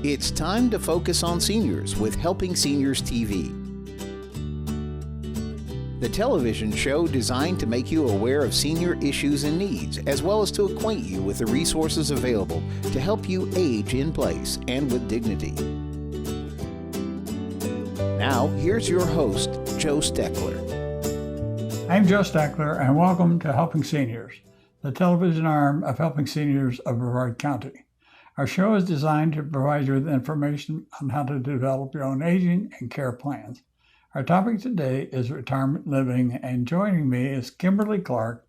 It's time to focus on seniors with Helping Seniors TV. The television show designed to make you aware of senior issues and needs, as well as to acquaint you with the resources available to help you age in place and with dignity. Now, here's your host, Joe Steckler. I'm Joe Steckler, and welcome to Helping Seniors, the television arm of Helping Seniors of Brevard County. Our show is designed to provide you with information on how to develop your own aging and care plans. Our topic today is retirement living, and joining me is Kimberly Clark,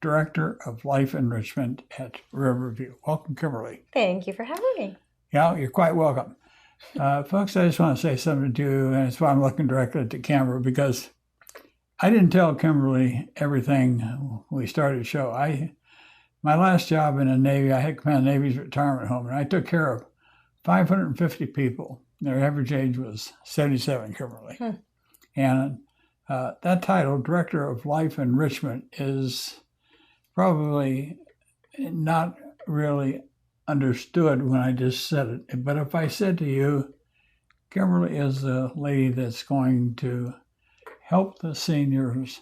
Director of Life Enrichment at RiverView. Welcome, Kimberly. Thank you for having me. Yeah, you're quite welcome. Folks, I just want to say something to you, and it's why I'm looking directly at the camera, because I didn't tell Kimberly everything when we started the show. My last job in the Navy, I had command the Navy's retirement home, and I took care of 550 people. Their average age was 77, Kimberly. And that title, Director of Life Enrichment, is probably not really understood when I just said it. But if I said to you, Kimberly is the lady that's going to help the seniors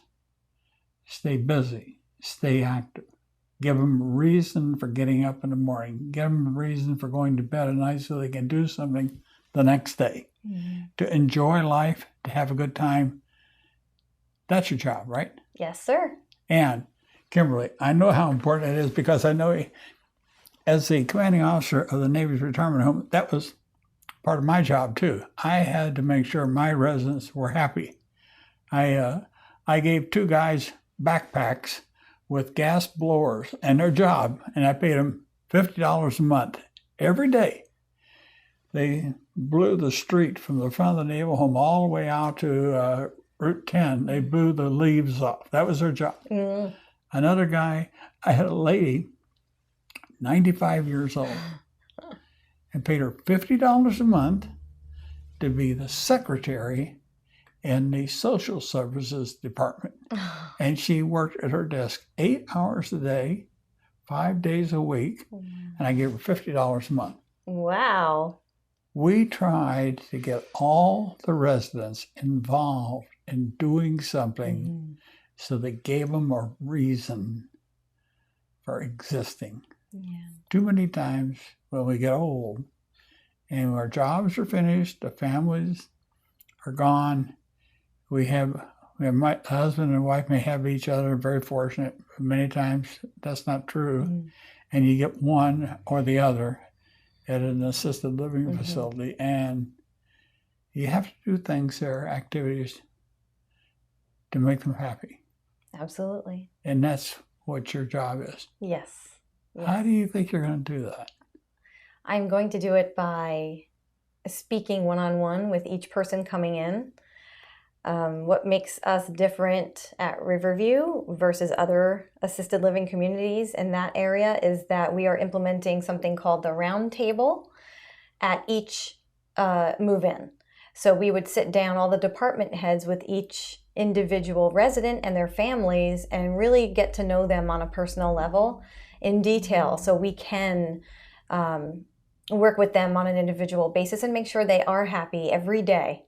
stay busy, stay active, give them a reason for getting up in the morning, give them a reason for going to bed at night so they can do something the next day, to enjoy life, to have a good time. That's your job, right? Yes, sir. And Kimberly, I know how important it is, because I know as the commanding officer of the Navy's retirement home, that was part of my job too. I had to make sure my residents were happy. I gave two guys backpacks with gas blowers and their job, and I paid them $50 a month every day. They blew the street from the front of the naval home all the way out to Route 10. They blew the leaves off. That was their job. Another guy, I had a lady, 95 years old, and paid her $50 a month to be the secretary in the social services department. And she worked at her desk 8 hours a day, 5 days a week, and I gave her $50 a month. Wow. We tried to get all the residents involved in doing something so they gave them a reason for existing. Too many times when we get old and our jobs are finished, the families are gone, my husband and wife may have each other, very fortunate. Many times that's not true. And you get one or the other at an assisted living facility, and you have to do things there, activities, to make them happy. Absolutely. And that's what your job is. Yes. How do you think you're going to do that? I'm going to do it by speaking one-on-one with each person coming in. What makes us different at RiverView versus other assisted living communities in that area is that we are implementing something called the round table at each move-in. So we would sit down, all the department heads, with each individual resident and their families, and really get to know them on a personal level in detail, so we can work with them on an individual basis and make sure they are happy every day.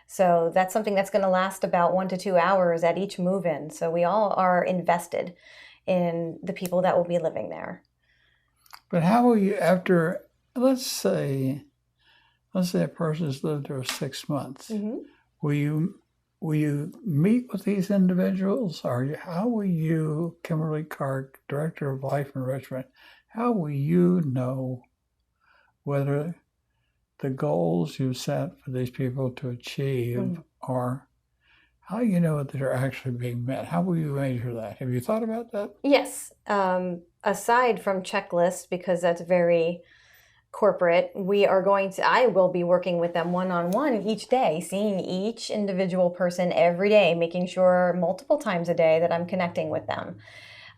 So that's something that's going to last about 1 to 2 hours at each move-in. So we all are invested in the people that will be living there. But how will you, after, let's say a person's lived there 6 months, will you meet with these individuals? Or how will you, Kimberly Clark, Director of Life Enrichment, how will you know whether the goals you set for these people to achieve are, how do you know that they're actually being met? How will you measure that? Have you thought about that? Yes. Aside from checklists, because that's very corporate, I will be working with them one-on-one each day, seeing each individual person every day, making sure multiple times a day that I'm connecting with them.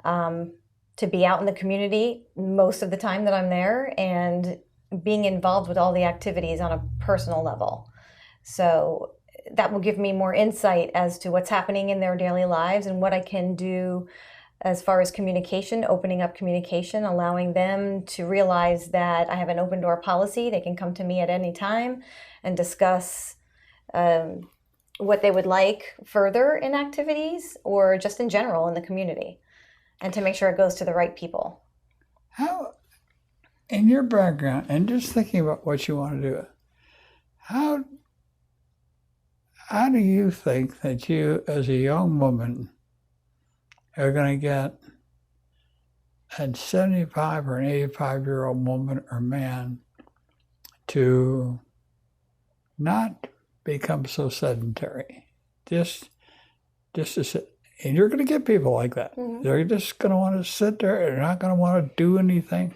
To be out in the community most of the time that I'm there, and being involved with all the activities on a personal level. So that will give me more insight as to what's happening in their daily lives and what I can do as far as communication, opening up communication, allowing them to realize that I have an open door policy. They can come to me at any time and discuss what they would like further in activities or just in general in the community, and to make sure it goes to the right people. How, in your background, and just thinking about what you want to do, how do you think that you, as a young woman, are going to get a 75 or an 85-year-old woman or man to not become so sedentary? Just to sit. And you're going to get people like that. Mm-hmm. They're just going to want to sit there. They're not going to want to do anything.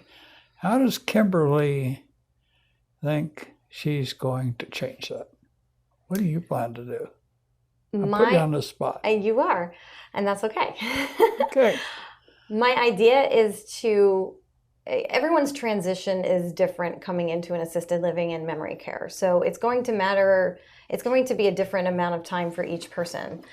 How does Kimberly think she's going to change that? What do you plan to do? I'll put you on the spot. You are, and that's okay. Okay. My idea is everyone's transition is different coming into an assisted living and memory care. So it's going to be a different amount of time for each person.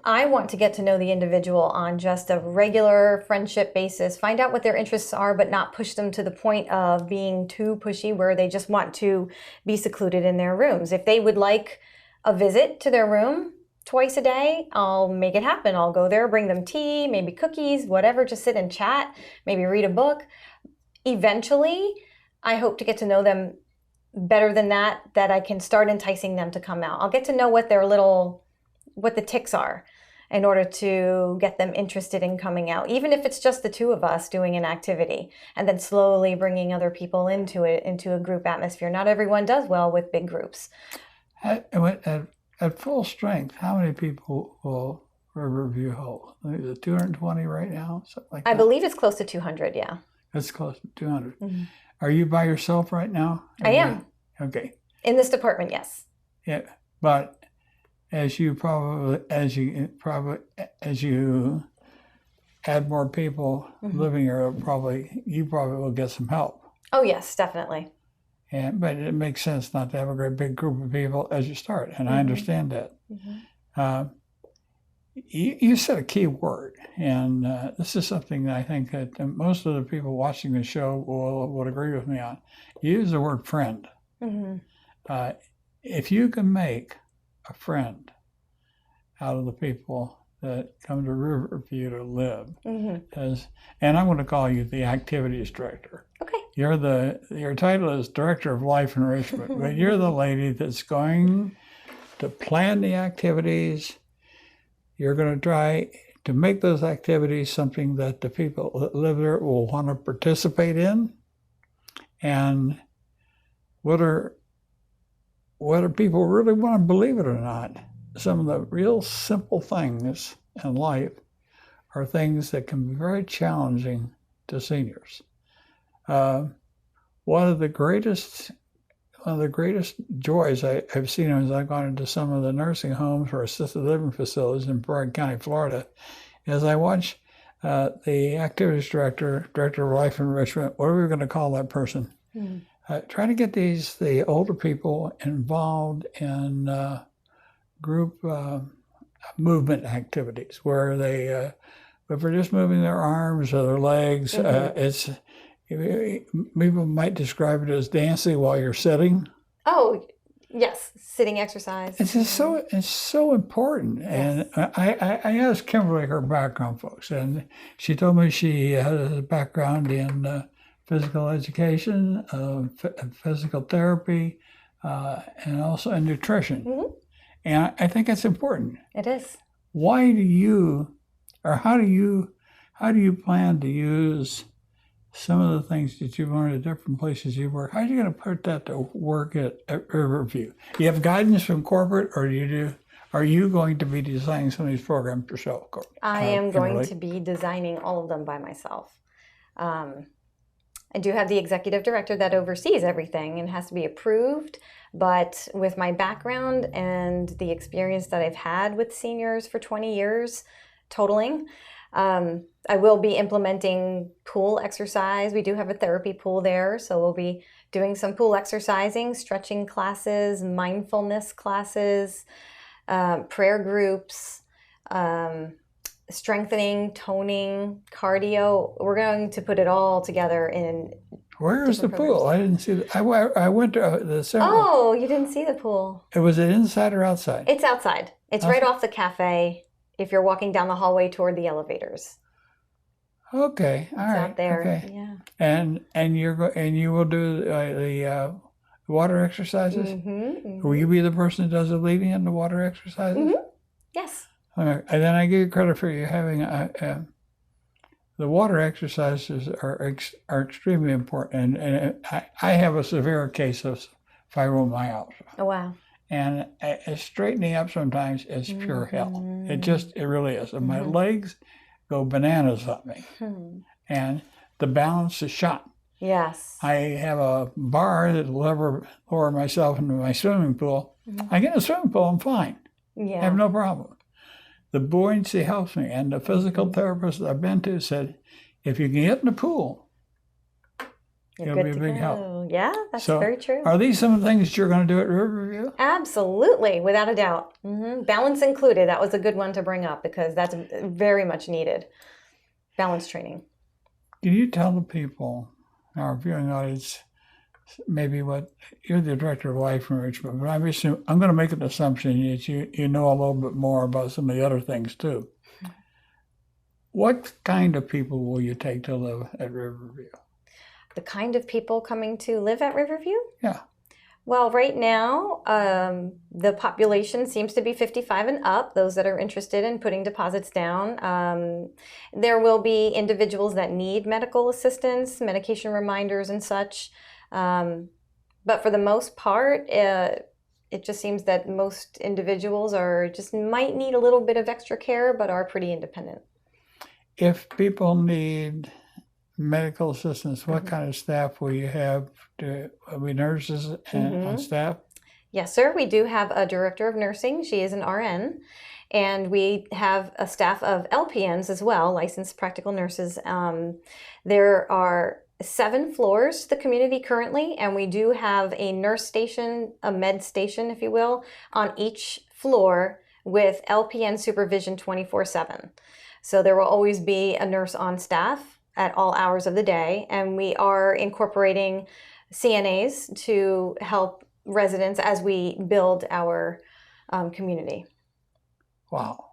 I want to get to know the individual on just a regular friendship basis, find out what their interests are, but not push them to the point of being too pushy where they just want to be secluded in their rooms. If they would like a visit to their room twice a day, I'll make it happen. I'll go there, bring them tea, maybe cookies, whatever, just sit and chat, maybe read a book. Eventually, I hope to get to know them better than that I can start enticing them to come out. I'll get to know what the tics are in order to get them interested in coming out, even if it's just the two of us doing an activity, and then slowly bringing other people into a group atmosphere. Not everyone does well with big groups. At full strength, how many people will RiverView hold? Is it 220 right now? Something like that? I believe it's close to 200, yeah. It's close to 200. Mm-hmm. Are you by yourself right now? I am. Okay. In this department, yes. Yeah, but as you add more people mm-hmm. living here, you probably will get some help. Oh yes, definitely. But it makes sense not to have a great big group of people as you start, and mm-hmm. I understand that. Mm-hmm. You said a key word, and this is something that I think that most of the people watching the show would agree with me on. You use the word friend. Mm-hmm. If you can make a friend out of the people that come to RiverView to live, mm-hmm. And I'm going to call you the activities director. Okay. Your title is Director of Life Enrichment, but you're the lady that's going to plan the activities. You're going to try to make those activities something that the people that live there will want to participate in. And whether people really want to believe it or not, some of the real simple things in life are things that can be very challenging to seniors. One of the greatest joys I've seen as I've gone into some of the nursing homes or assisted living facilities in Brevard County, Florida, is I watch the activities director of life enrichment, whatever we're going to call that person, trying to get the older people involved in group movement activities where if they're just moving their arms or their legs, mm-hmm. People might describe it as dancing while you're sitting. Oh, yes, sitting exercise. It's so important. Yes. And I asked Kimberly her background, folks, and she told me she has a background in physical education, physical therapy, and also in nutrition. Mm-hmm. And I think it's important. It is. Why do you, or how do you plan to use some of the things that you've learned at different places you work? How are you going to put that to work at RiverView? You have guidance from corporate, or are you going to be designing some of these programs yourself? I am going to be designing all of them by myself. I do have the executive director that oversees everything and has to be approved, but with my background and the experience that I've had with seniors for 20 years totaling, I will be implementing pool exercise. We do have a therapy pool there, so we'll be doing some pool exercising, stretching classes, mindfulness classes, prayer groups, strengthening, toning, cardio. We're going to put it all together in. Where is the different pool? programs. I didn't see. I went to the seminar. Oh, you didn't see the pool. Was it inside or outside? It's outside. It's right off the cafe if you're walking down the hallway toward the elevators. Okay, all right. Out there. Okay. Yeah. And you will do the water exercises. Will you be the person that does the leading in the water exercises? Yes. All right. And then I give you credit for you having the water exercises are extremely important. And I have a severe case of fibromyalgia. Oh, wow. And straightening up sometimes is pure hell. It really is. And my legs go bananas on me. And the balance is shot. Yes. I have a bar that will lower myself into my swimming pool. I get in a swimming pool, I'm fine. Yeah. I have no problem. The buoyancy helps me. And the physical therapist I've been to said, if you can get in the pool, it'll be a big help. Yeah, that's So, very true. Are these some of the things that you're going to do at RiverView? Absolutely, without a doubt. Balance included. That was a good one to bring up because that's very much needed. Balance training. Can you tell the people, our viewing audience, maybe what you're the director of Life Enrichment, but I'm going to make an assumption that you know a little bit more about some of the other things too. What kind of people will you take to live at RiverView? The kind of people coming to live at RiverView? Yeah. Well, right now, the population seems to be 55 and up, those that are interested in putting deposits down. There will be individuals that need medical assistance, medication reminders and such. But for the most part, it just seems that most individuals might need a little bit of extra care, but are pretty independent. If people need medical assistance, what kind of staff will you have? Will be nurses on staff? Yes, sir. We do have a director of nursing. She is an RN. And we have a staff of LPNs as well, licensed practical nurses. There are 7 floors to the community currently, and we do have a nurse station, a med station, if you will, on each floor with LPN supervision 24/7. So there will always be a nurse on staff at all hours of the day, and we are incorporating CNAs to help residents as we build our community. Wow.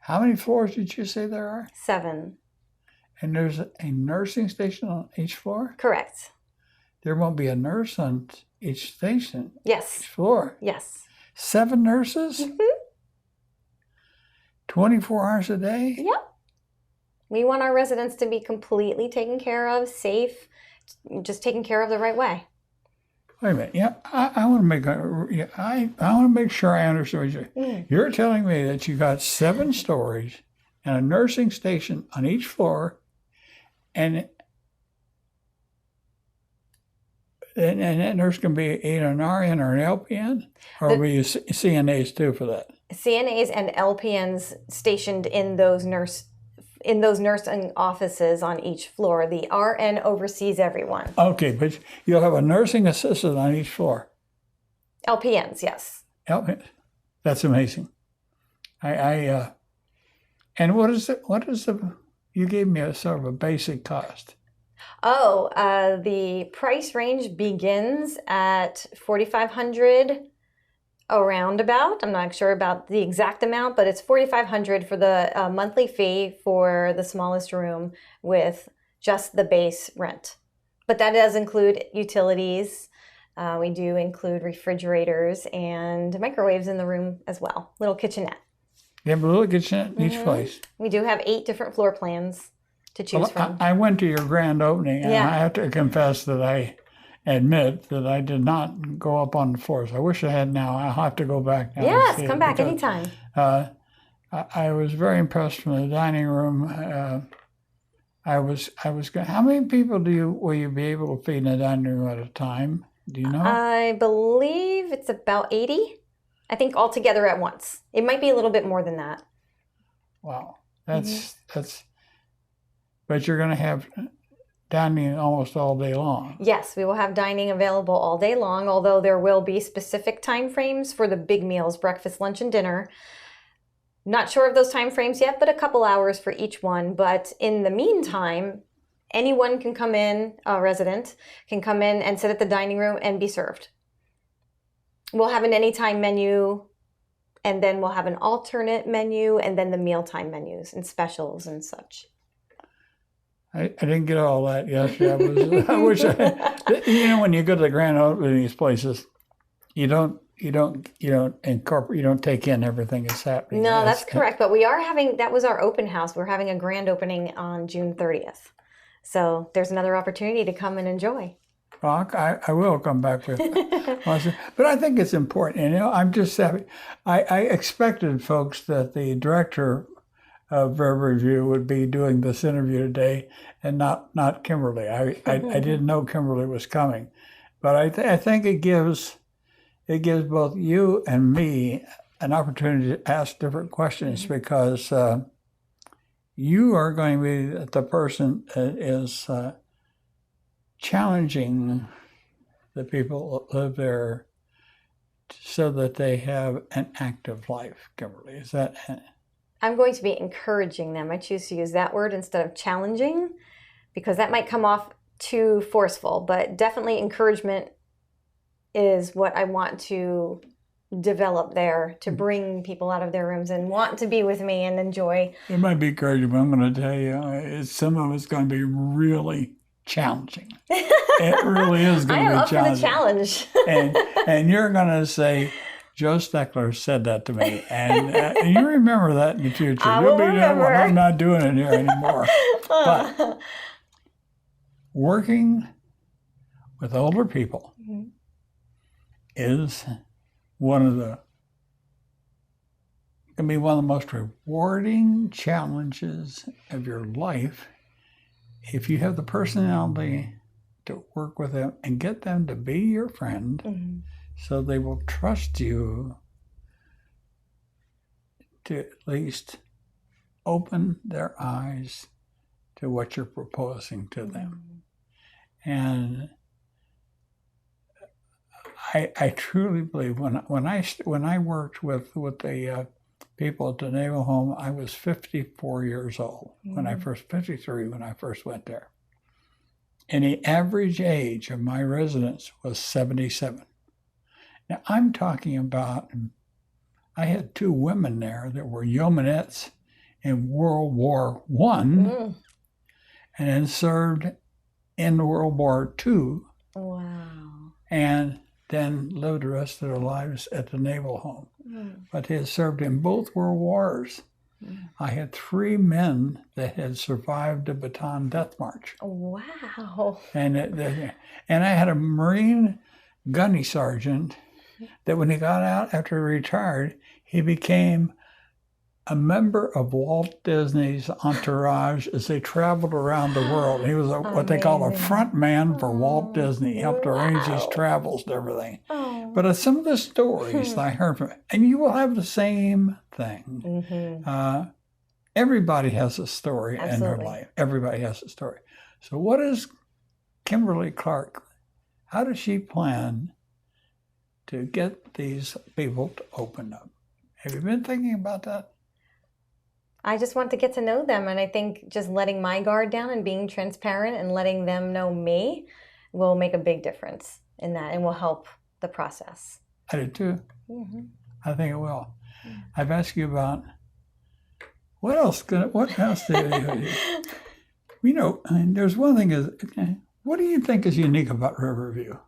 How many floors did you say there are? 7. And there's a nursing station on each floor? Correct. There won't be a nurse on each station? Yes. Each floor? Yes. 7 nurses? 24 hours a day? Yep. We want our residents to be completely taken care of, safe, just taken care of the right way. Wait a minute. Yeah, I want to make sure I understand what you're telling me that you got 7 stories and a nursing station on each floor, and that nurse can be either an RN or an LPN, or will you CNAs too for that? CNAs and LPNs stationed in those nursing offices on each floor. The RN oversees everyone. Okay, but you'll have a nursing assistant on each floor. LPNs, yes. That's amazing. And what is the? You gave me a sort of a basic cost. Oh, the price range begins at $4,500. Around about. I'm not sure about the exact amount, but it's $4,500 for the monthly fee for the smallest room with just the base rent. But that does include utilities. We do include refrigerators and microwaves in the room as well. Little kitchenette. You have a little kitchenette in each place. We do have 8 different floor plans to choose from. I went to your grand opening, and I have to confess that I admit that I did not go up on the floors. I wish I had now. I'll have to go back now. Yes, come back anytime. I was very impressed from the dining room. How many people will you be able to feed in the dining room at a time? Do you know? I believe it's about 80. I think altogether at once. It might be a little bit more than that. Wow, that's. But you're going to have dining almost all day long. Yes, we will have dining available all day long, although there will be specific time frames for the big meals, breakfast, lunch, and dinner. Not sure of those time frames yet, but a couple hours for each one. But in the meantime, anyone can come in, a resident can come in and sit at the dining room and be served. We'll have an anytime menu, and then we'll have an alternate menu, and then the mealtime menus and specials and such. I didn't get all that yesterday. I wish when you go to the grand opening of these places, you don't incorporate, you don't take in everything that's happening. No, that's correct. But we are having, that was our open house. We're having a grand opening on June 30th. So there's another opportunity to come and enjoy. Well, I will come back with but I think it's important. I'm just happy. I expected, folks, that the director of RiverView would be doing this interview today and not Kimberly. I didn't know Kimberly was coming. But I think it gives both you and me an opportunity to ask different questions, because you are going to be the person that is challenging the people that live there so that they have an active life, Kimberly. Is that? I'm going to be encouraging them. I choose to use that word instead of challenging, because that might come off too forceful, but definitely encouragement is what I want to develop there, to bring people out of their rooms and want to be with me and enjoy. It might be encouraging, but I'm going to tell you, some of it's going to be really challenging. It really is going to be challenging. I am up for the challenge. and you're going to say, Joe Steckler said that to me, and you remember that in the future. You'll be remember. Well, I'm not doing it here anymore. But working with older people is can be one of the most rewarding challenges of your life if you have the personality to work with them and get them to be your friend, so they will trust you to at least open their eyes to what you're proposing to them. And I truly believe when I worked with the people at the Naval Home, I was 54 years old 53 when I first went there. And the average age of my residents was 77. Now I'm talking about, I had 2 women there that were yeomanettes in World War I, and then served in World War II. Wow. And then lived the rest of their lives at the Naval Home. But they had served in both World Wars. I had 3 men that had survived the Bataan Death March. Wow. And I had a Marine gunny sergeant that when he got out after he retired, he became a member of Walt Disney's entourage as they traveled around the world. He was what they call a front man for Walt Disney. He helped arrange his travels and everything. But some of the stories that I heard from him, and you will have the same thing. Everybody has a story in their life. Everybody has a story. So what is Kimberly Clark, how does she plan to get these people to open up? Have you been thinking about that? I just want to get to know them, and I think just letting my guard down and being transparent and letting them know me will make a big difference in that, and will help the process. I do too. I think it will. I've asked you about what else do you there's one thing is, what do you think is unique about RiverView?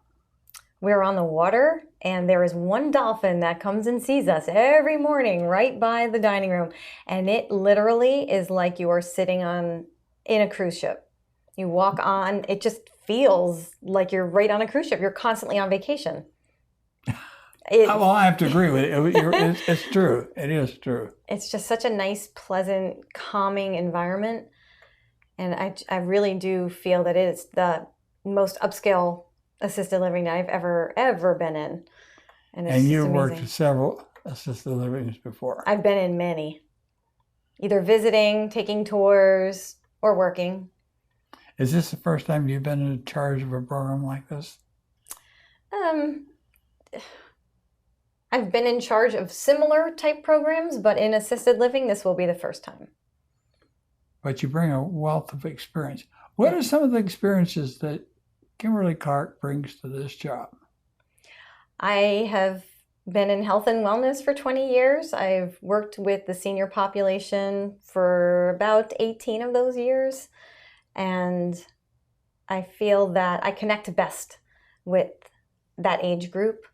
We're on the water, and there is one dolphin that comes and sees us every morning right by the dining room. And it literally is like you are sitting in a cruise ship. You walk on, it just feels like you're right on a cruise ship. You're constantly on vacation. Well, I have to agree with it. It's true. It is true. It's just such a nice, pleasant, calming environment. And I really do feel that it is the most upscale assisted living that I've ever been in. And you've worked at several assisted livings before. I've been in many, either visiting, taking tours, or working. Is this the first time you've been in charge of a program like this? I've been in charge of similar type programs, but in assisted living, this will be the first time. But you bring a wealth of experience. What are some of the experiences that Kimberly Clark brings to this job? I have been in health and wellness for 20 years. I've worked with the senior population for about 18 of those years. And I feel that I connect best with that age group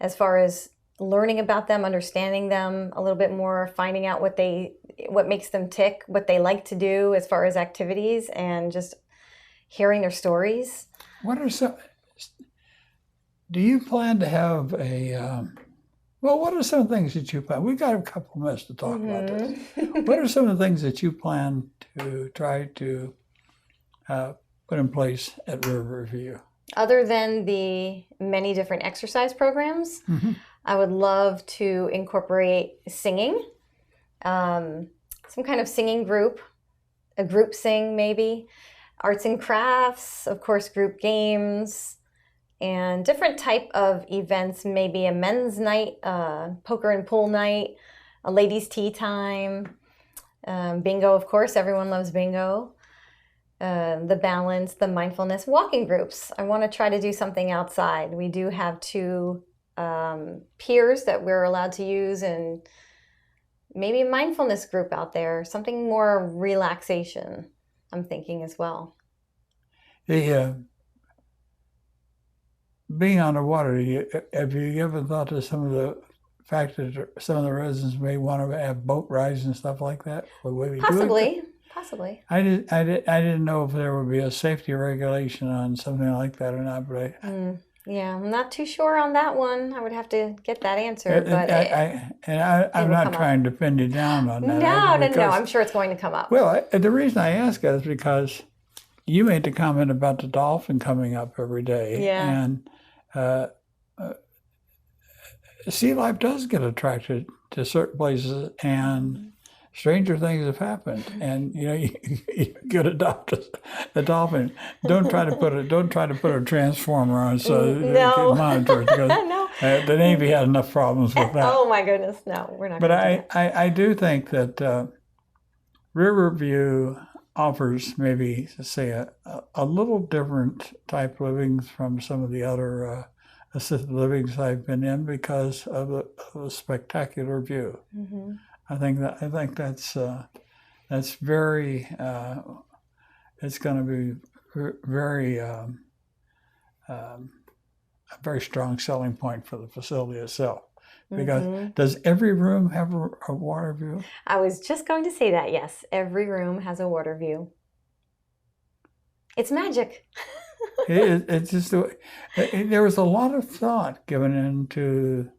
as far as learning about them, understanding them a little bit more, finding out what makes them tick, what they like to do as far as activities, and just hearing their stories. Do you plan to have what are some things that you plan? We've got a couple of minutes to talk about this. What are some of the things that you plan to try to put in place at RiverView? Other than the many different exercise programs, I would love to incorporate singing, some kind of singing group, a group sing maybe, arts and crafts, of course, group games, and different type of events, maybe a men's night, poker and pool night, a ladies' tea time, bingo, of course, everyone loves bingo, the balance, the mindfulness, walking groups. I want to try to do something outside. We do have 2 peers that we're allowed to use, and maybe a mindfulness group out there, something more relaxation, I'm thinking as well. Being on the water, have you ever thought of some of the fact that some of the residents may want to have boat rides and stuff like that? Possibly. I didn't know if there would be a safety regulation on something like that or not, but yeah, I'm not too sure on that one. I would have to get that answered. But I'm not trying to pin you down on that. No. I'm sure it's going to come up. Well, the reason I ask is because you made the comment about the dolphin coming up every day. Yeah. And sea life does get attracted to certain places, and stranger things have happened. And you could adopt a dolphin. Don't try to put a transformer on so that it can monitor it, because the Navy had enough problems with that. Oh my goodness, no, we're not. But I do think that RiverView offers maybe, say, a little different type of living from some of the other assisted livings I've been in, because of the spectacular view. I think that's very. It's going to be very a very strong selling point for the facility itself. Because does every room have a water view? I was just going to say that, yes. Every room has a water view. It's magic. It's just there was a lot of thought given into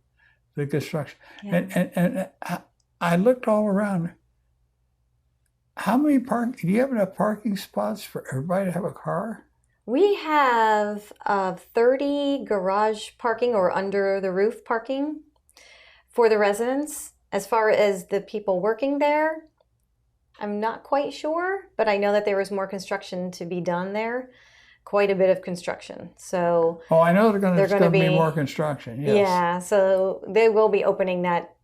the construction. Yeah. And I looked all around. How many do you have enough parking spots for everybody to have a car? We have 30 garage parking or under the roof parking for the residents. As far as the people working there, I'm not quite sure, but I know that there was more construction to be done there. Quite a bit of construction. So I know there's going to be more construction. Yes. Yeah, so they will be opening that.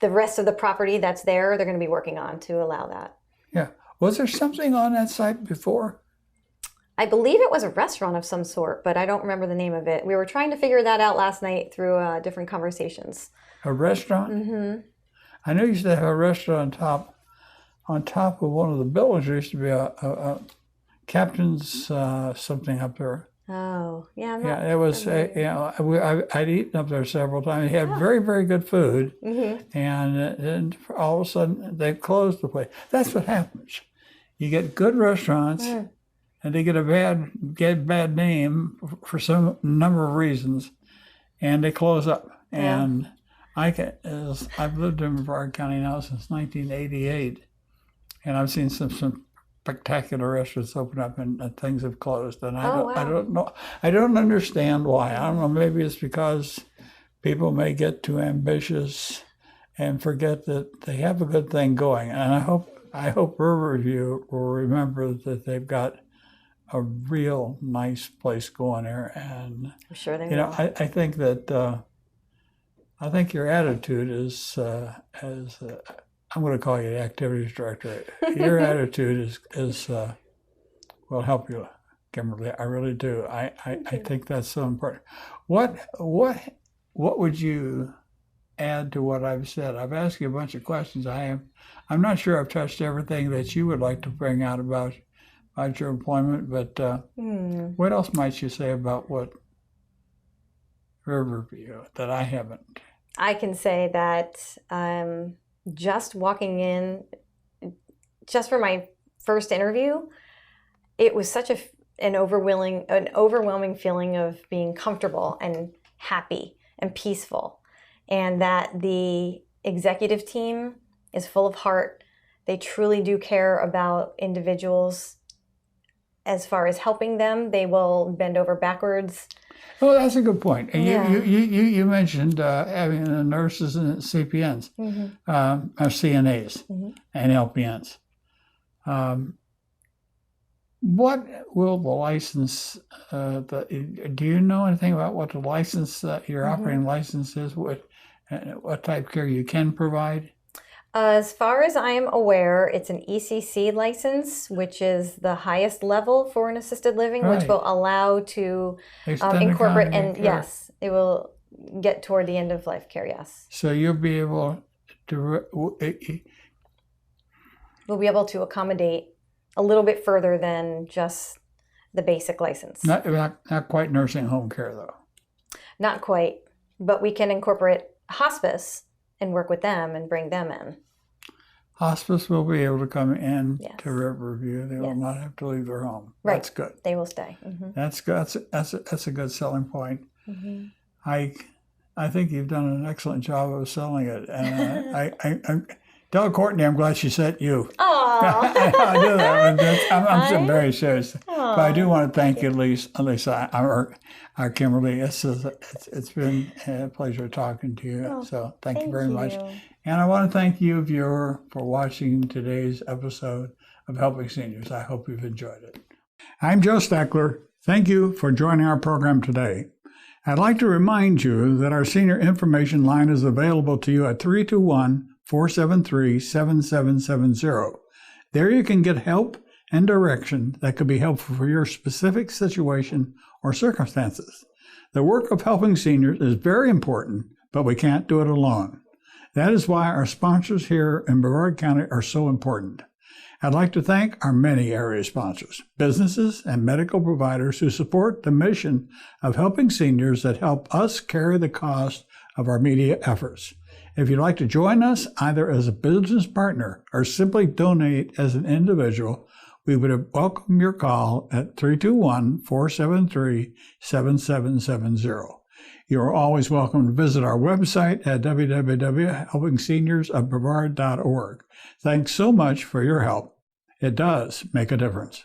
The rest of the property that's there, they're going to be working on to allow that. Yeah. Was there something on that site before? I believe it was a restaurant of some sort, but I don't remember the name of it. We were trying to figure that out last night through different conversations. A restaurant? Mm-hmm. I know you used to have a restaurant on top of one of the buildings. There used to be a captain's something up there. Oh, yeah. It was, I'd eaten up there several times. They had very, very good food. And then all of a sudden, they closed the place. That's what happens. You get good restaurants, and they get a bad name for some number of reasons, and they close up. And I've lived in Brevard County now since 1988, and I've seen some spectacular restaurants open up and things have closed, and I don't know. I don't understand why. I don't know. Maybe it's because people may get too ambitious and forget that they have a good thing going. And I hope RiverView will remember that they've got a real nice place going there. And I'm sure they will. I think that I think your attitude is, I'm going to call you the activities director. Your attitude will help you, Kimberly. I really do. I think that's so important. What would you add to what I've said? I've asked you a bunch of questions. I'm not sure I've touched everything that you would like to bring out about your employment, but what else might you say about what RiverView that I haven't? I can say that just walking in, just for my first interview, it was such an overwhelming feeling of being comfortable and happy and peaceful, and that the executive team is full of heart. They truly do care about individuals. As far as helping them, they will bend over backwards. Well, that's a good point. And Yeah. you mentioned having the nurses and CPNs, or CNAs and LPNs. What will the license, do you know anything about what the license, your operating license is? What type of care you can provide? As far as I am aware, it's an ECC license, which is the highest level for an assisted living, which Right. will allow to Extended incorporate, congregate and care. yes, it will get toward the end of life care, yes. So you'll be able to, We'll be able to accommodate a little bit further than just the basic license. not quite nursing home care though. Not quite, but we can incorporate hospice and work with them and bring them in. Hospice will be able to come in Yes. to RiverView. They will Yes. not have to leave their home. Right. That's good. They will stay. That's good. That's a good selling point. I think you've done an excellent job of selling it. And I tell Courtney I'm glad she sent you. Aww. I do that. I'm very serious. But I do want to thank you, Lisa, our Kimberly. It's been a pleasure talking to you. Oh, So thank you very much. you. And I want to thank you, viewer, for watching today's episode of Helping Seniors. I hope you've enjoyed it. I'm Joe Steckler. Thank you for joining our program today. I'd like to remind you that our senior information line is available to you at 321-473-7770. There you can get help and direction that could be helpful for your specific situation or circumstances. The work of helping seniors is very important, but we can't do it alone. That is why our sponsors here in Brevard County are so important. I'd like to thank our many area sponsors, businesses, and medical providers who support the mission of helping seniors that help us carry the cost of our media efforts. If you'd like to join us either as a business partner or simply donate as an individual, we would welcome your call at 321-473-7770. You are always welcome to visit our website at www.helpingseniorsofbrevard.org. Thanks so much for your help. It does make a difference.